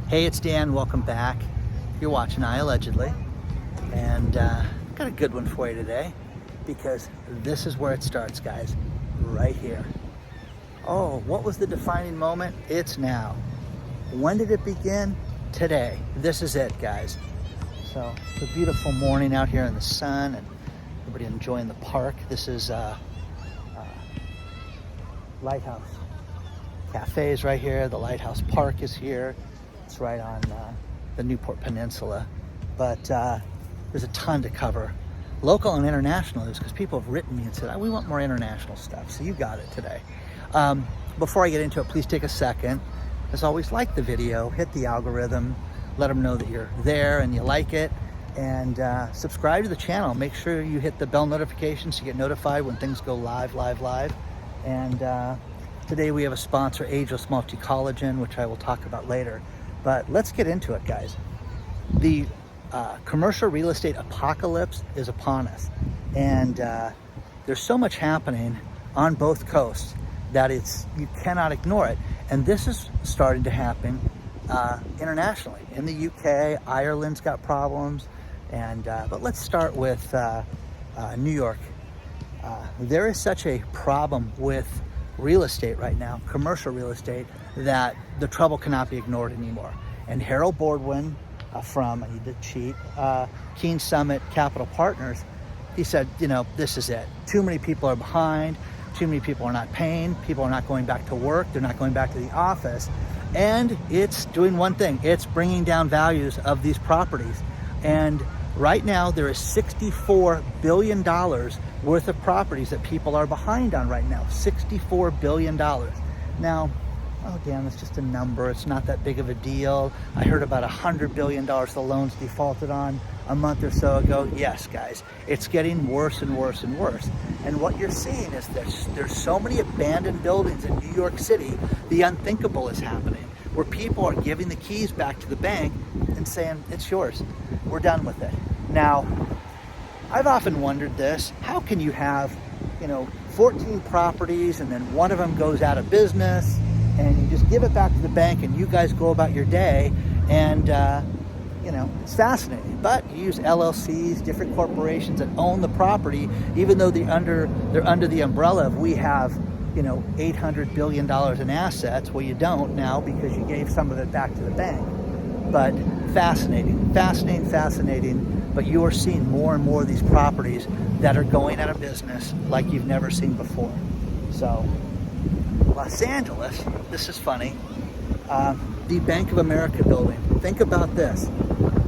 Hey, it's Dan. Welcome back. You're watching iAllegedly, and got a good one for you today because this is where it starts, guys, right here. Oh, what was the defining moment? It's now. When did it begin? Today. This is it, guys. So it's a beautiful morning out here in the sun, and everybody enjoying the park. This is Lighthouse Cafe is right here. The Lighthouse Park is here. It's right on the Newport Peninsula, but there's a ton to cover, local and international news, because people have written me and said, we want more international stuff, so you got it today. Before I get into it, please take a second. As always, like the video, hit the algorithm, let them know that you're there and you like it, and subscribe to the channel. Make sure you hit the bell notification so you get notified when things go live. And today we have a sponsor, Ageless Collagen, which I will talk about later. But let's get into it, guys. The commercial real estate apocalypse is upon us. And there's so much happening on both coasts that you cannot ignore it. And this is starting to happen internationally. In the UK, Ireland's got problems. But let's start with New York. There is such a problem with real estate right now, commercial real estate, that the trouble cannot be ignored anymore. And Harold Bordwin from, I need to cheat, Keene Summit Capital Partners, he said, this is it. Too many people are behind. Too many people are not paying. People are not going back to work. They're not going back to the office. And it's doing one thing. It's bringing down values of these properties. And right now, there is $64 billion worth of properties that people are behind on right now. $64 billion. Now, oh damn, it's just a number. It's not that big of a deal. I heard about $100 billion the loans defaulted on a month or so ago. Yes, guys, it's getting worse and worse and worse. And what you're seeing is there's so many abandoned buildings in New York City, the unthinkable is happening, where people are giving the keys back to the bank and saying, it's yours. We're done with it. Now, I've often wondered this. How can you have, 14 properties and then one of them goes out of business and you just give it back to the bank and you guys go about your day and, it's fascinating. But you use LLCs, different corporations that own the property, even though they're under the umbrella of we have, $800 billion in assets. Well, you don't now because you gave some of it back to the bank. But fascinating. But you are seeing more and more of these properties that are going out of business like you've never seen before. So, Los Angeles, this is funny. The Bank of America building. Think about this.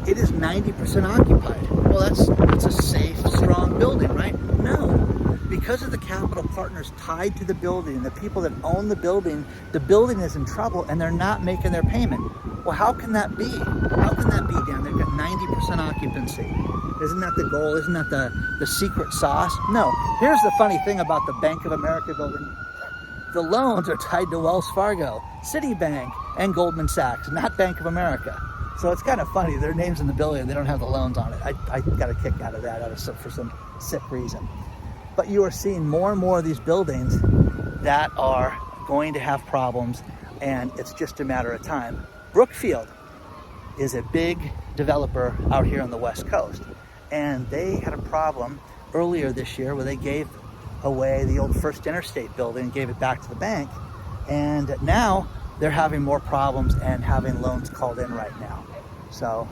It is 90% occupied. Well, it's a safe, strong building, right? No. Because of the capital partners tied to the building, the people that own the building is in trouble and they're not making their payment. Well, how can that be? How can that be, Dan? They've got 90% occupancy. Isn't that the goal? Isn't that the secret sauce? No. Here's the funny thing about the Bank of America building. The loans are tied to Wells Fargo, Citibank, and Goldman Sachs, not Bank of America. So it's kind of funny. Their name's in the building, they don't have the loans on it. I got a kick out of that for some sick reason. But you are seeing more and more of these buildings that are going to have problems, and it's just a matter of time. Brookfield is a big developer out here on the West Coast, and they had a problem earlier this year where they gave away the old First Interstate building and gave it back to the bank, and now they're having more problems and having loans called in right now. So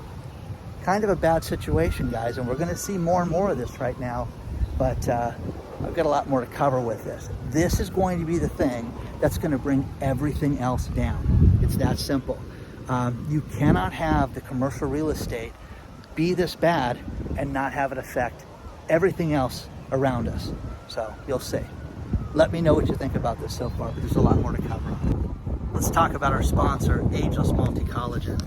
kind of a bad situation, guys, and we're going to see more and more of this right now. But I've got a lot more to cover with this. This is going to be the thing that's going to bring everything else down. It's that simple. You cannot have the commercial real estate be this bad and not have it affect everything else around us. So you'll see. Let me know what you think about this so far, but there's a lot more to cover. Let's talk about our sponsor, Ageless Collagen.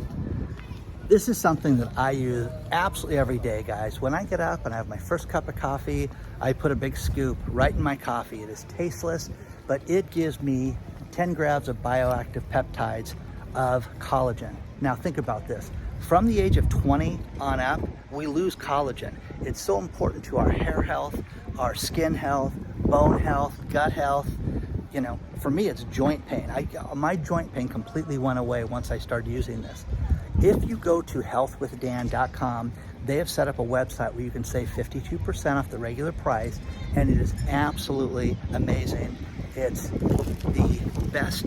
This is something that I use absolutely every day, guys. When I get up and I have my first cup of coffee, I put a big scoop right in my coffee. It is tasteless, but it gives me 10 grams of bioactive peptides of collagen. Now think about this. From the age of 20 on up, we lose collagen. It's so important to our hair health, our skin health, bone health, gut health, you know, for me, it's joint pain. My joint pain completely went away once I started using this. If you go to healthwithdan.com, they have set up a website where you can save 52% off the regular price, and it is absolutely amazing. It's the best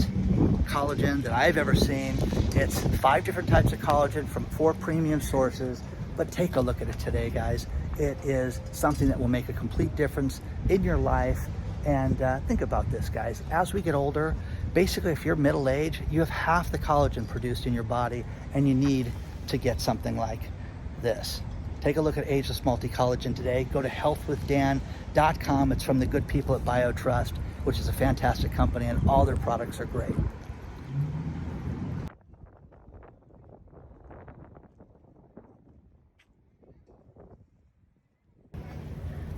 collagen that I've ever seen. It's 5 different types of collagen from 4 premium sources, but take a look at it today, guys. It is something that will make a complete difference in your life. And think about this, guys. As we get older, basically, if you're middle-aged, you have half the collagen produced in your body, and you need to get something like this. Take a look at Ageless Multi-Collagen today. Go to healthwithdan.com. It's from the good people at BioTrust, which is a fantastic company, and all their products are great.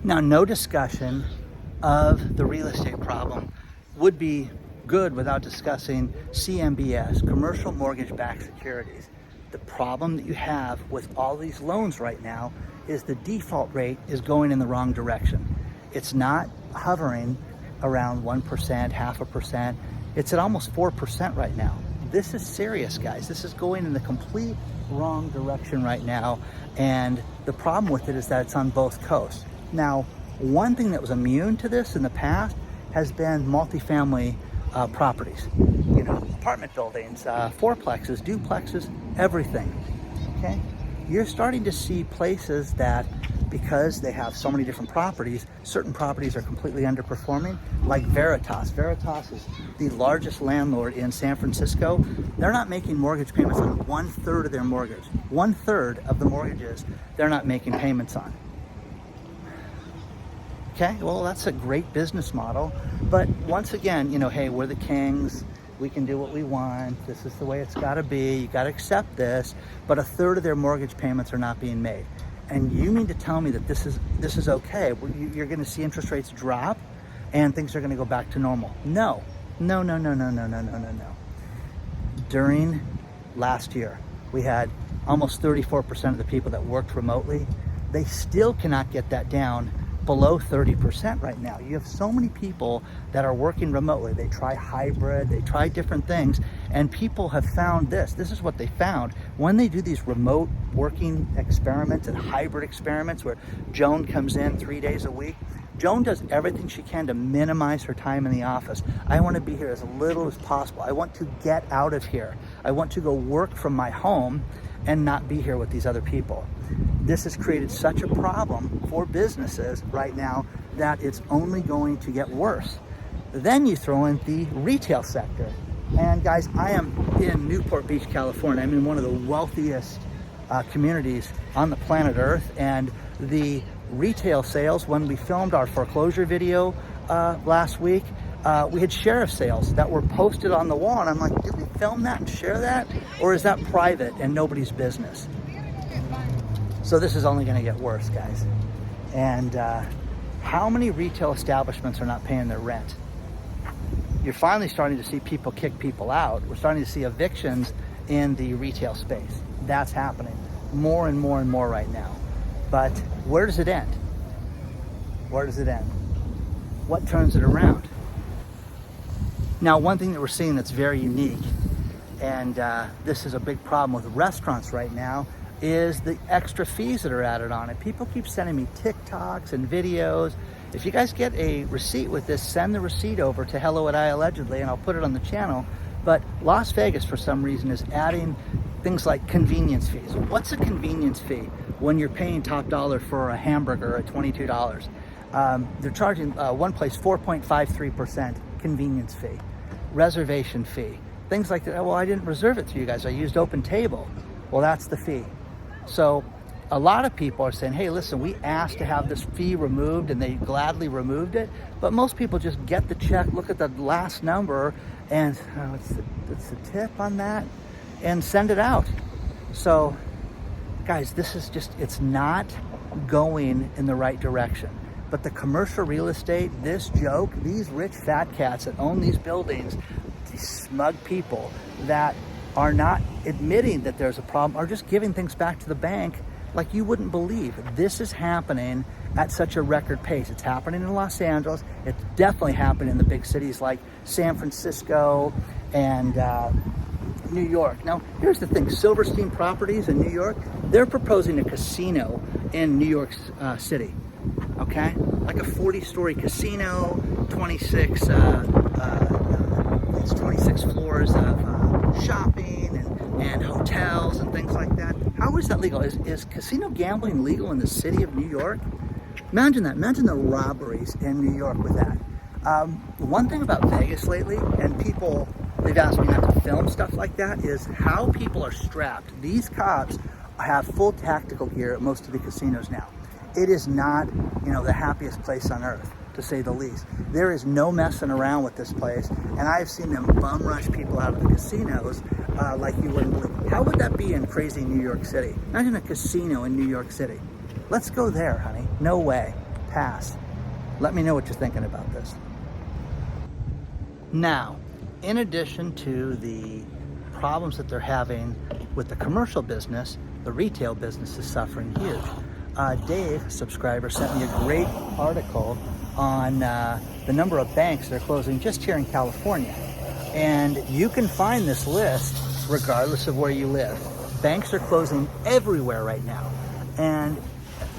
Now, no discussion of the real estate problem would be good without discussing CMBS, commercial mortgage-backed securities. The problem that you have with all these loans right now is the default rate is going in the wrong direction. It's not hovering around 1%, 0.5%. It's at almost 4% right now. This is serious, guys. This is going in the complete wrong direction right now. And the problem with it is that it's on both coasts. Now, one thing that was immune to this in the past has been multifamily properties. You know, apartment buildings, fourplexes, duplexes, everything, okay? You're starting to see places that, because they have so many different properties, certain properties are completely underperforming, like Veritas. Veritas is the largest landlord in San Francisco. They're not making mortgage payments on 1/3 of their mortgage. 1/3 of the mortgages they're not making payments on. Okay, well, that's a great business model. But once again, you know, hey, we're the kings. We can do what we want. This is the way it's got to be. You got to accept this. But 1/3 of their mortgage payments are not being made. And you mean to tell me that this is okay? You're going to see interest rates drop and things are going to go back to normal? No. No, no, no, no, no, no, no, no, no. During last year, we had almost 34% of the people that worked remotely. They still cannot get that down below 30% right now. You have so many people that are working remotely. They try hybrid, they try different things, and people have found this. This is what they found. When they do these remote working experiments and hybrid experiments where Joan comes in 3 days a week, Joan does everything she can to minimize her time in the office. I want to be here as little as possible. I want to get out of here. I want to go work from my home and not be here with these other people. This has created such a problem for businesses right now that it's only going to get worse. Then you throw in the retail sector. And guys, I am in Newport Beach, California. I'm in one of the wealthiest communities on the planet Earth. And the retail sales, when we filmed our foreclosure video last week, we had sheriff sales that were posted on the wall. And I'm like, did we film that and share that? Or is that private and nobody's business? So this is only going to get worse, guys. And how many retail establishments are not paying their rent? You're finally starting to see people kick people out. We're starting to see evictions in the retail space. That's happening more and more and more right now. But where does it end? Where does it end? What turns it around? Now, one thing that we're seeing that's very unique, and this is a big problem with restaurants right now, is the extra fees that are added on it. People keep sending me TikToks and videos. If you guys get a receipt with this, send the receipt over to hello@iAllegedly, and I'll put it on the channel. But Las Vegas, for some reason, is adding things like convenience fees. What's a convenience fee when you're paying top dollar for a hamburger at $22? They're charging one place 4.53% convenience fee, reservation fee, things like that. Well, I didn't reserve it through you guys. I used Open Table. Well, that's the fee. So a lot of people are saying, hey, listen, we asked to have this fee removed, and they gladly removed it. But most people just get the check, look at the last number, and it's the tip on that, and send it out. So guys, this is just, it's not going in the right direction. But the commercial real estate, this joke, these rich fat cats that own these buildings, these smug people that are not admitting that there's a problem, are just giving things back to the bank like you wouldn't believe. This is happening at such a record pace. It's happening in Los Angeles. It's definitely happening in the big cities like San Francisco and New York. Now, here's the thing. Silverstein Properties in New York, they're proposing a casino in New York City, okay? Like a 40-story casino, 26 floors of shopping and hotels and things like that. How is that legal? Is casino gambling legal in the city of New York? Imagine that. Imagine the robberies in New York with that. One thing about Vegas lately, and people, they've asked me not to film stuff like that, is how people are strapped. These cops have full tactical gear at most of the casinos now. It is not, the happiest place on earth, to say the least. There is no messing around with this place, and I've seen them bum rush people out of the casinos like you wouldn't believe. How would that be in crazy New York City? Imagine a casino in New York City. Let's go there, honey. No way. Pass. Let me know what you're thinking about this. Now, in addition to the problems that they're having with the commercial business, the retail business is suffering huge. Dave, subscriber, sent me a great article on the number of banks that are closing just here in California. And you can find this list regardless of where you live. Banks are closing everywhere right now. And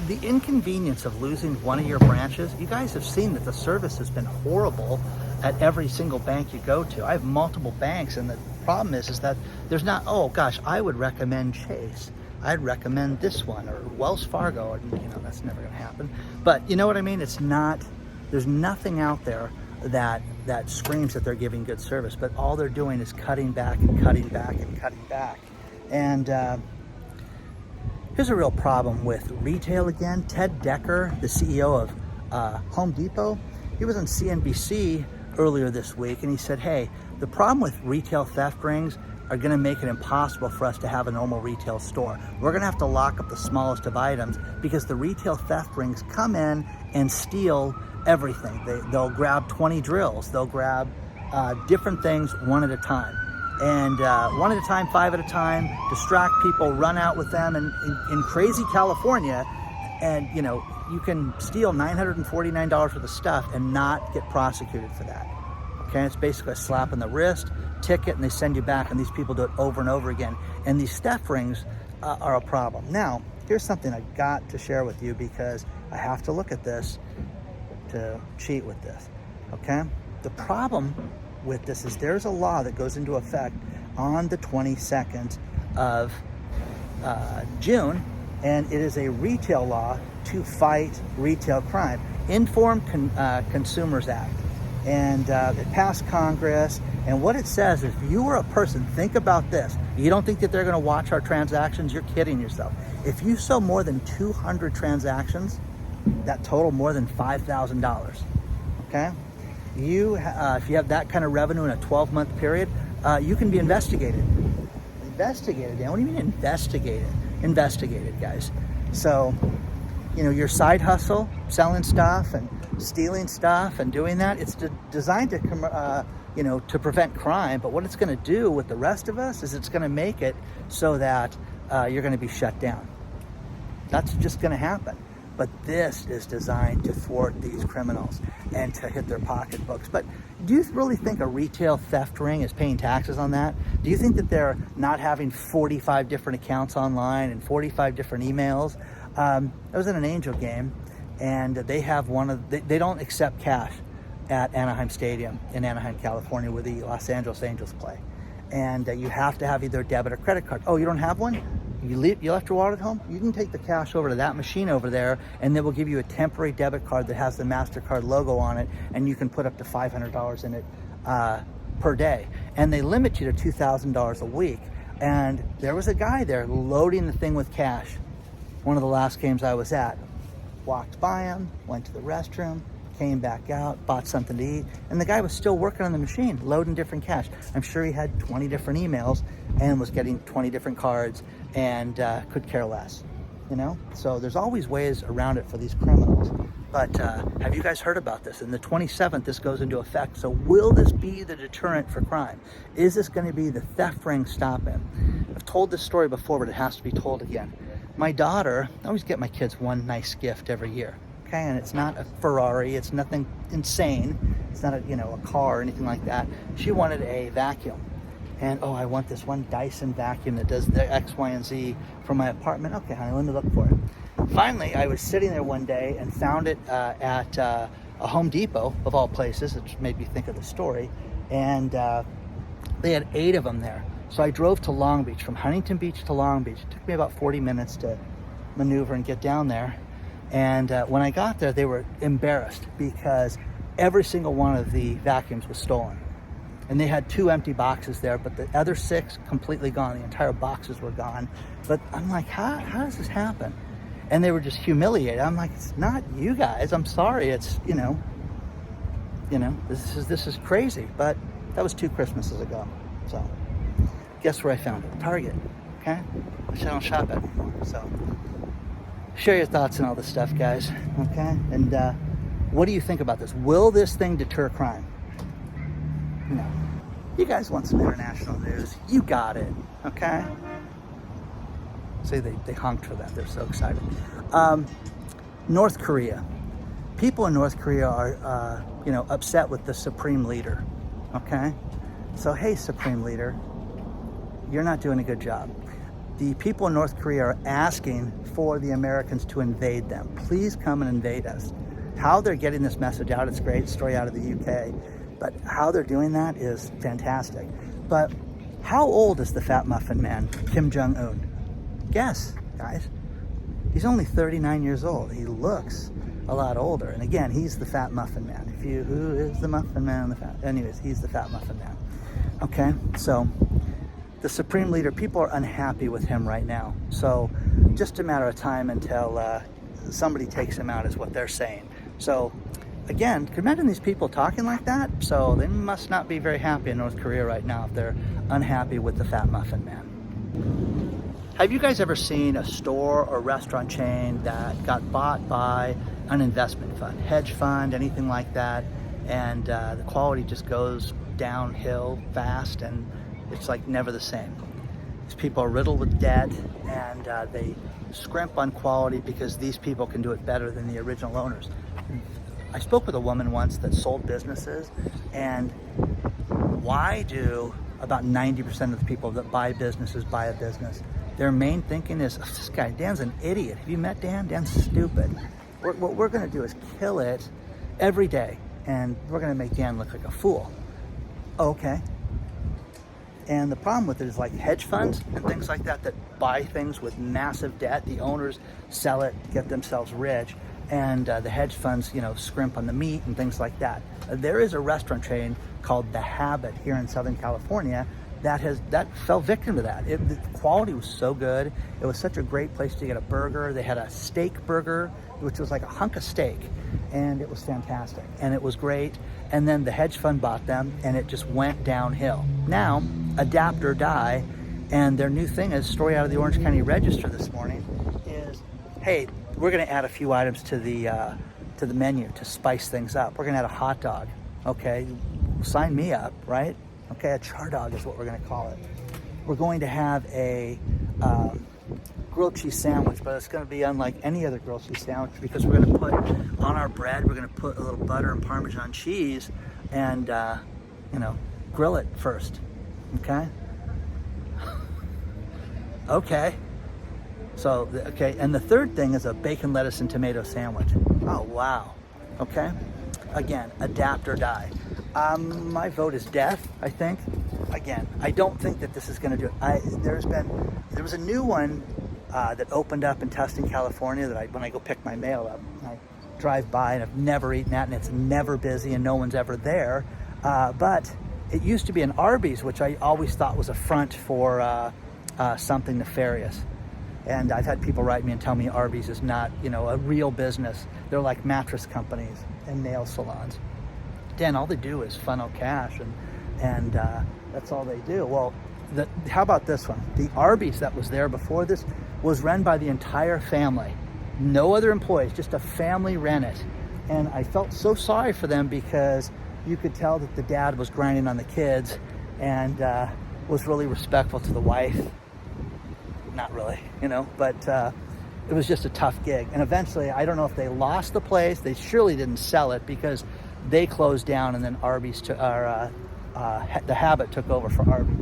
the inconvenience of losing one of your branches, you guys have seen that the service has been horrible at every single bank you go to. I have multiple banks, and the problem is that there's not, oh gosh, I would recommend Chase. I'd recommend this one, or Wells Fargo, and that's never gonna happen. But you know what I mean? It's not, there's nothing out there that screams that they're giving good service, but all they're doing is cutting back and cutting back and cutting back. And here's a real problem with retail again. Ted Decker, the CEO of Home Depot, he was on CNBC earlier this week, and he said, hey, the problem with retail theft rings are gonna make it impossible for us to have a normal retail store. We're gonna have to lock up the smallest of items because the retail theft rings come in and steal everything. They'll grab 20 drills. They'll grab different things one at a time. And one at a time, 5 at a time, distract people, run out with them. And in crazy California, and you can steal $949 worth of stuff and not get prosecuted for that. Okay, it's basically a slap on the wrist, ticket, and they send you back, and these people do it over and over again. And these theft rings are a problem. Now, here's something I got to share with you because I have to look at this to cheat with this, okay? The problem with this is there's a law that goes into effect on the 22nd of June, and it is a retail law to fight retail crime. Informed Consumers Act. And it passed Congress, and what it says, if you are a person, think about this. You don't think that they're gonna watch our transactions? You're kidding yourself. If you sell more than 200 transactions, that total more than $5,000, okay? If you have that kind of revenue in a 12-month period, you can be investigated. Investigated, Dan? What do you mean investigated? Investigated, guys. So, your side hustle, selling stuff and stealing stuff and doing that, it's designed to, to prevent crime. But what it's going to do with the rest of us is it's going to make it so that you're going to be shut down. That's just going to happen. But this is designed to thwart these criminals and to hit their pocketbooks. But do you really think a retail theft ring is paying taxes on that? Do you think that they're not having 45 different accounts online and 45 different emails? I was in an Angel game, and they have they don't accept cash at Anaheim Stadium in Anaheim, California, where the Los Angeles Angels play. And you have to have either a debit or credit card. Oh, you don't have one? You left your wallet at home? You can take the cash over to that machine over there, and they will give you a temporary debit card that has the MasterCard logo on it, and you can put up to $500 in it per day. And they limit you to $2,000 a week. And there was a guy there loading the thing with cash. One of the last games I was at. Walked by him, went to the restroom, came back out, bought something to eat, and the guy was still working on the machine, loading different cash. I'm sure he had 20 different emails and was getting 20 different cards and could care less, So there's always ways around it for these criminals. But have you guys heard about this? And the 27th, this goes into effect. So will this be the deterrent for crime? Is this going to be the theft ring stopping? I've told this story before, but it has to be told again. My daughter, I always get my kids one nice gift every year. Okay, okay? And it's not a Ferrari, it's nothing insane. It's not a, a car or anything like that. She wanted a vacuum. And, oh, I want this one Dyson vacuum that does the X, Y, and Z for my apartment. Okay, honey, let me look for it. Finally, I was sitting there one day and found it at a Home Depot, of all places, which made me think of the story. And they had 8 of them there. So I drove to Long Beach, from Huntington Beach to Long Beach. It took me about 40 minutes to maneuver and get down there. And when I got there, they were embarrassed because every single one of the vacuums was stolen. And they had 2 empty boxes there, but the other 6 completely gone. The entire boxes were gone. But I'm like, how does this happen? And they were just humiliated. I'm like, it's not you guys. I'm sorry. It's, this is crazy. But that was 2 Christmases ago. So guess where I found it? Target. Okay? Which I don't shop at anymore. So share your thoughts on all this stuff, guys. Okay? And what do you think about this? Will this thing deter crime? No. You guys want some international news? You got it. Okay? See, they honked for that. They're so excited. North Korea. People in North Korea are, upset with the Supreme Leader. Okay? So, hey, Supreme Leader, you're not doing a good job. The people in North Korea are asking for the Americans to invade them. Please come and invade us. How they're getting this message out, it's great. Story out of the UK. But how they're doing that is fantastic. But how old is the Fat Muffin Man, Kim Jong-un? Guess, guys. He's only 39 years old. He looks a lot older. And again, he's the Fat Muffin Man. Who is the Muffin Man? Anyways, he's the Fat Muffin Man. Okay, so the Supreme Leader, people are unhappy with him right now. So just a matter of time until somebody takes him out is what they're saying. So again, can you imagine these people talking like that? So they must not be very happy in North Korea right now if they're unhappy with the Fat Muffin Man. Have you guys ever seen a store or restaurant chain that got bought by an investment fund, hedge fund, anything like that, and the quality just goes downhill fast and it's like never the same? These people are riddled with debt and they scrimp on quality because these people can do it better than the original owners. I spoke with a woman once that sold businesses, and why do about 90% of the people that buy businesses buy a business? Their main thinking is, oh, this guy, Dan's an idiot. Have you met Dan? Dan's stupid. What we're going to do is kill it every day, and we're going to make Dan look like a fool. Okay. And the problem with it is like hedge funds and things like that buy things with massive debt. The owners sell it, get themselves rich, and the hedge funds, scrimp on the meat and things like that. There is a restaurant chain called The Habit here in Southern California that fell victim to that. The quality was so good. It was such a great place to get a burger. They had a steak burger, which was like a hunk of steak, and it was fantastic, and it was great. And then the hedge fund bought them, and it just went downhill. Now, adapt or die, and their new thing is, story out of the Orange County Register this morning, is, hey, we're going to add a few items to the menu to spice things up. We're going to add a hot dog. Okay, sign me up, right? Okay, a char dog is what we're going to call it. We're going to have a grilled cheese sandwich, but it's going to be unlike any other grilled cheese sandwich because we're going to put on our bread, we're going to put a little butter and Parmesan cheese and, grill it first. Okay? Okay. So, okay, and the third thing is a bacon, lettuce, and tomato sandwich. Oh, wow. Okay? Again, adapt or die. My vote is death, I think. Again, I don't think that this is going to do it. There was a new one that opened up in Tustin, California that when I go pick my mail up, I drive by and I've never eaten at, and it's never busy and no one's ever there. But it used to be an Arby's, which I always thought was a front for something nefarious. And I've had people write me and tell me Arby's is not, a real business. They're like mattress companies and nail salons. Dan, all they do is funnel cash, and that's all they do. Well, how about this one? The Arby's that was there before this was run by the entire family. No other employees, just a family ran it. And I felt so sorry for them because you could tell that the dad was grinding on the kids and was really respectful to the wife. Not really, but it was just a tough gig. And eventually, I don't know if they lost the place. They surely didn't sell it because they closed down, and then Arby's took, the Habit took over for Arby's.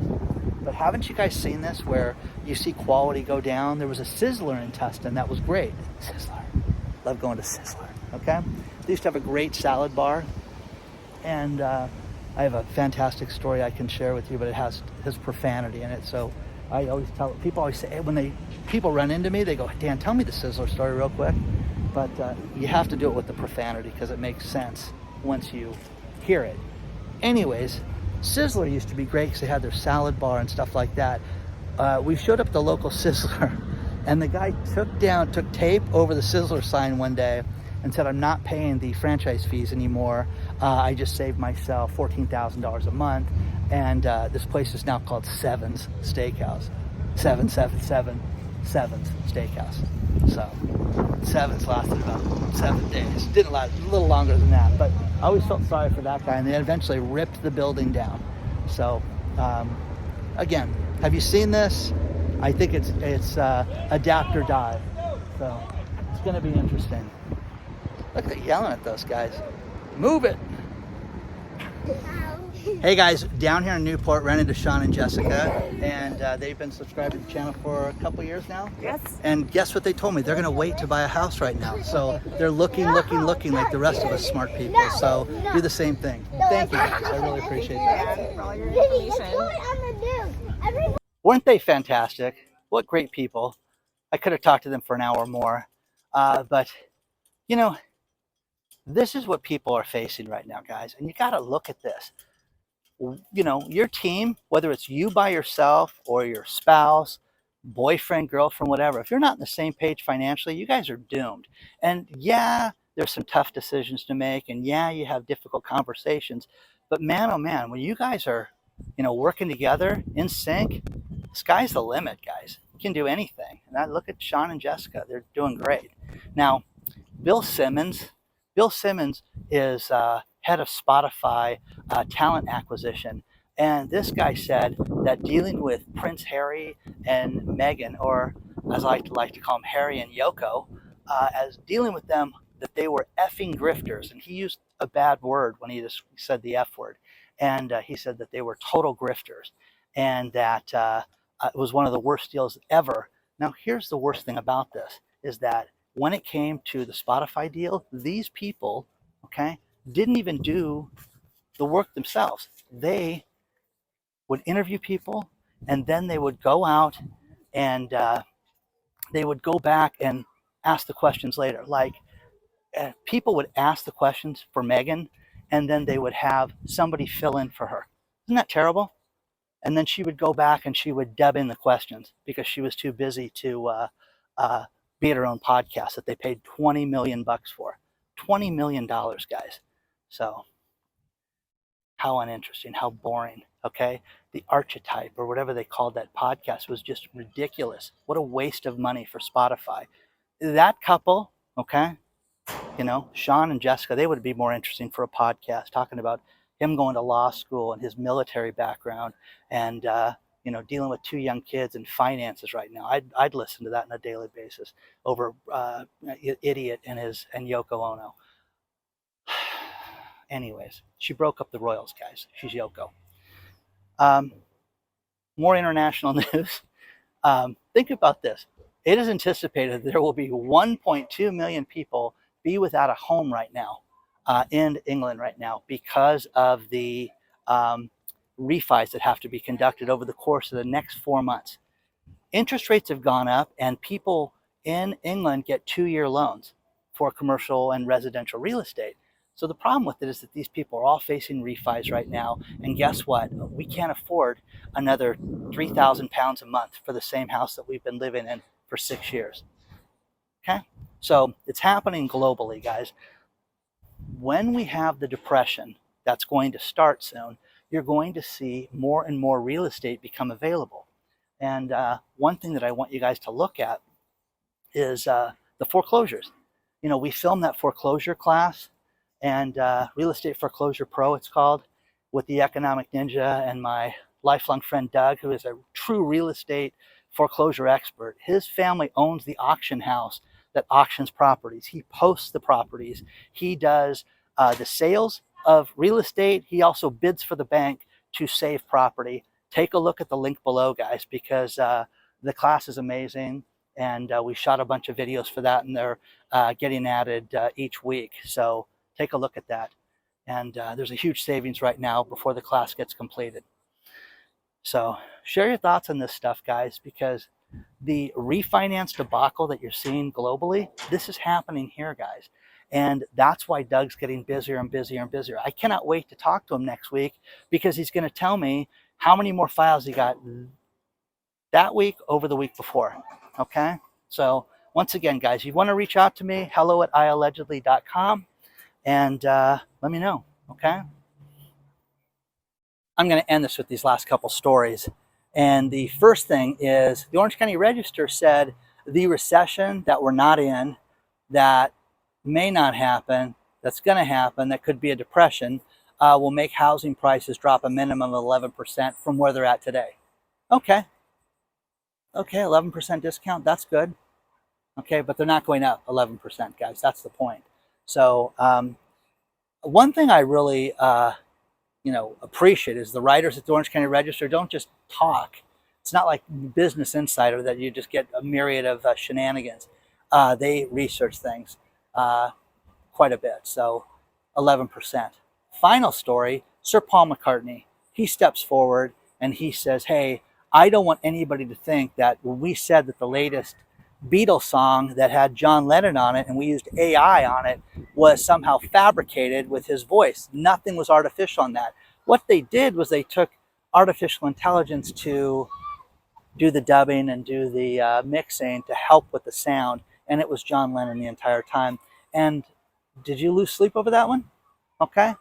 But haven't you guys seen this where you see quality go down? There was a Sizzler in Tustin that was great. Sizzler. Love going to Sizzler, okay? They used to have a great salad bar. And I have a fantastic story I can share with you, but it has profanity in it. So I always tell people, always say, when people run into me, they go, Dan, tell me the Sizzler story real quick. But you have to do it with the profanity because it makes sense once you hear it. Anyways, Sizzler used to be great because they had their salad bar and stuff like that. We showed up at the local Sizzler, and the guy took tape over the Sizzler sign one day and said, I'm not paying the franchise fees anymore. I just saved myself $14,000 a month. And this place is now called Seven's Steakhouse. 777 Seven's Steakhouse. So Seven's lasted about 7 days. Didn't last, a little longer than that, but I always felt sorry for that guy, and they eventually ripped the building down. So again, have you seen this? I think it's adapt or die. So it's gonna be interesting. Look, they're yelling at those guys. Move it. Hey guys, down here in Newport, ran into Sean and Jessica, and they've been subscribed to the channel for a couple years now. Yes. And guess what they told me? They're gonna wait to buy a house right now. So they're looking like the rest of us smart people. So do the same thing. Thank you guys, I really appreciate that. For all your information. Weren't they fantastic? What great people. I could have talked to them for an hour more, but you know, this is what people are facing right now, guys. And you got to look at this. You know, your team, whether it's you by yourself or your spouse, boyfriend, girlfriend, whatever, if you're not on the same page financially, you guys are doomed. And yeah, there's some tough decisions to make. And yeah, you have difficult conversations. But man, oh man, when you guys are, you know, working together in sync, sky's the limit, guys. You can do anything. And I look at Sean and Jessica. They're doing great. Now, Bill Simmons is head of Spotify talent acquisition. And this guy said that dealing with Prince Harry and Meghan, or as I like to call them, Harry and Yoko, as dealing with them, that they were effing grifters. And he used a bad word when he just said the F word. And he said that they were total grifters, and that it was one of the worst deals ever. Now, here's the worst thing about this, is that when it came to the Spotify deal, these people, okay, didn't even do the work themselves. They would interview people, and then they would go out and they would go back and ask the questions later. Like people would ask the questions for Meghan, and then they would have somebody fill in for her. Isn't that terrible? And then she would go back and she would dub in the questions because she was too busy to be at her own podcast that they paid $20 million for. $20 million, guys. So how uninteresting, how boring, okay? The archetype, or whatever they called that podcast, was just ridiculous. What a waste of money for Spotify. That couple, okay, you know, Sean and Jessica, they would be more interesting for a podcast, talking about him going to law school and his military background, and you know, dealing with 2 young kids and finances right now. I'd listen to that on a daily basis over Idiot and Yoko Ono. Anyways, she broke up the Royals, guys. She's Yoko. More international news. Think about this. It is anticipated that there will be 1.2 million people be without a home right now in England right now because of the refis that have to be conducted over the course of the next 4 months. Interest rates have gone up, and people in England get 2-year loans for commercial and residential real estate. So the problem with it is that these people are all facing refis right now, and guess what? We can't afford another £3,000 a month for the same house that we've been living in for 6 years. Okay? So it's happening globally, guys. When we have the depression that's going to start soon, you're going to see more and more real estate become available. And one thing that I want you guys to look at is the foreclosures. You know, we filmed that foreclosure class, and Real Estate Foreclosure Pro, it's called, with the Economic Ninja and my lifelong friend Doug, who is a true real estate foreclosure expert. His family owns the auction house that auctions properties. He posts the properties. He does the sales of real estate. He also bids for the bank to save property. Take a look at the link below, guys, because the class is amazing. And we shot a bunch of videos for that, and they're getting added each week. So take a look at that. And there's a huge savings right now before the class gets completed. So share your thoughts on this stuff, guys, because the refinance debacle that you're seeing globally, this is happening here, guys. And that's why Doug's getting busier and busier and busier. I cannot wait to talk to him next week, because he's going to tell me how many more files he got that week over the week before. Okay? So once again, guys, if you want to reach out to me, hello@iallegedly.com, and let me know. Okay? I'm going to end this with these last couple stories. And the first thing is the Orange County Register said the recession that we're not in, that may not happen, that's going to happen, that could be a depression, will make housing prices drop a minimum of 11% from where they're at today. Okay. Okay, 11% discount, that's good. Okay, but they're not going up 11%, guys. That's the point. So one thing I really appreciate is the writers at the Orange County Register don't just talk. It's not like Business Insider that you just get a myriad of shenanigans. They research things quite a bit. So 11%. Final story, Sir Paul McCartney. He steps forward and he says, hey, I don't want anybody to think that when we said that the latest Beatles song that had John Lennon on it and we used AI on it was somehow fabricated with his voice. Nothing was artificial on that. What they did was they took artificial intelligence to do the dubbing and do the mixing to help with the sound, and it was John Lennon the entire time. And did you lose sleep over that one? Okay.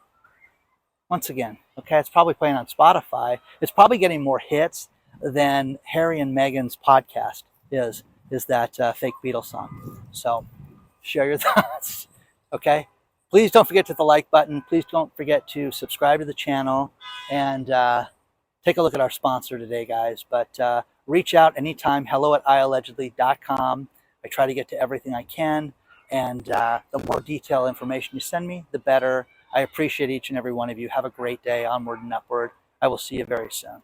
Once again, okay, it's probably playing on Spotify. It's probably getting more hits than Harry and Meghan's podcast is that fake Beatles song. So share your thoughts, okay? Please don't forget to hit the like button. Please don't forget to subscribe to the channel, and take a look at our sponsor today, guys. But reach out anytime, hello@iallegedly.com. I try to get to everything I can, and the more detailed information you send me, the better. I appreciate each and every one of you. Have a great day. Onward and upward. I will see you very soon.